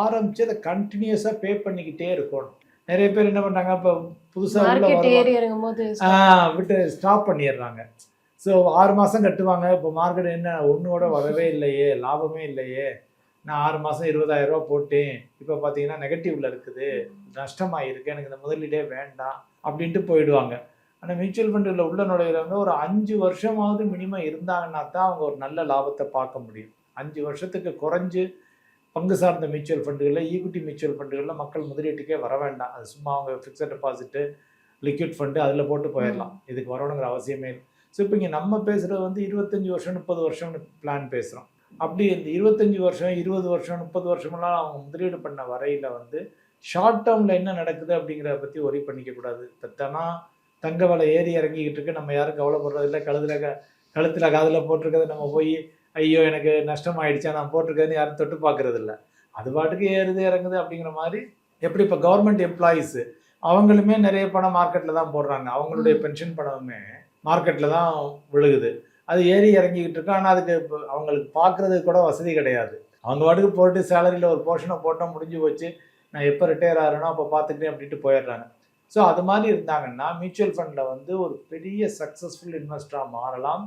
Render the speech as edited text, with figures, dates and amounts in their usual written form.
ஆரம்பிச்சு அதை கண்டினியூஸாக பே பண்ணிக்கிட்டே இருக்கணும். நிறைய பேர் என்ன பண்ணுறாங்க, இப்போ புதுசாக உள்ள மார்க்கெட் ஏறி வருவாங்க, இறங்கும்போது விட்டு ஸ்டாப் பண்ணிடுறாங்க. ஸோ 6 மாதம் கட்டுவாங்க. இப்போ மார்க்கெட் என்ன ஒன்றோட வரவே இல்லையே, லாபமே இல்லையே, நான் 6 மாதம் 20,000 ரூபா போட்டேன், இப்போ பார்த்தீங்கன்னா நெகட்டிவ்ல இருக்குது, நஷ்டமாயிருக்கு, எனக்கு இந்த முதலீடே வேண்டாம் அப்படின்ட்டு போயிடுவாங்க. ஆனால் மியூச்சுவல் ஃபண்டில் உள்ள நுழையிறவங்க ஒரு 5 வருஷமாவது மினிமம் இருந்தாங்கன்னா தான் அவங்க ஒரு நல்ல லாபத்தை பார்க்க முடியும். 5 வருஷத்துக்கு குறைஞ்சு பங்கு சார்ந்த மியூச்சுவல் ஃபண்டுகளில், ஈக்விட்டி மியூச்சுவல் ஃபண்டுகளில் மக்கள் முதலீட்டுக்கே வர வேண்டாம். அது சும்மா அவங்க ஃபிக்ஸட் டெபாசிட்டு, லிக்விட் ஃபண்டு அதில் போட்டு போயிடலாம். இதுக்கு வரணுங்கிற அவசியமே இல்லை. ஸோ இப்போ இங்கே நம்ம பேசுகிறது வந்து 25 வருஷம் 30 வருஷம்னு பிளான் பேசுகிறோம். அப்படி இந்த 25 வருஷம் 20 வருஷம் 30 வருஷமெல்லாம் அவங்க முதலீடு பண்ண வரையில் வந்து ஷார்ட் டேர்மில் என்ன நடக்குது அப்படிங்கிறத பற்றி ஒரி பண்ணிக்கக்கூடாது. தத்தனா தங்க விலை ஏறி இறங்கிக்கிட்டு இருக்கு, நம்ம யாரும் கவலைப்படுறது இல்லை. கழுத்தில் காதில் போட்டிருக்கிறத நம்ம போய் ஐயோ எனக்கு நஷ்டம் ஆயிடுச்சா நான் போட்டிருக்கேன்னு யாரும் தொட்டு பார்க்கறது இல்லை. அது பாட்டுக்கு ஏறுது இறங்குது அப்படிங்கிற மாதிரி. எப்படி இப்போ கவர்மெண்ட் எம்ப்ளாயீஸு அவங்களுமே நிறைய பணம் மார்க்கெட்டில் தான் போடுறாங்க. அவங்களுடைய பென்ஷன் பணமுமே மார்க்கெட்டில் தான் விழுகுது. அது ஏறி இறங்கிக்கிட்டு இருக்கு. ஆனால் அதுக்கு இப்போ அவங்களுக்கு பார்க்குறதுக்கு கூட வசதி கிடையாது. அவங்க பாட்டுக்கு போட்டு சேலரியில் ஒரு போர்ஷனை போட்டால் முடிஞ்சு போச்சு, நான் எப்போ ரிட்டையர் ஆகிறேனோ அப்போ பார்த்துக்கிட்டேன் அப்படின்ட்டு போயிடுறாங்க. ஸோ அது மாதிரி இருந்தாங்கன்னா மியூச்சுவல் ஃபண்டில் வந்து ஒரு பெரிய சக்ஸஸ்ஃபுல் இன்வெஸ்டராக மாறலாம்.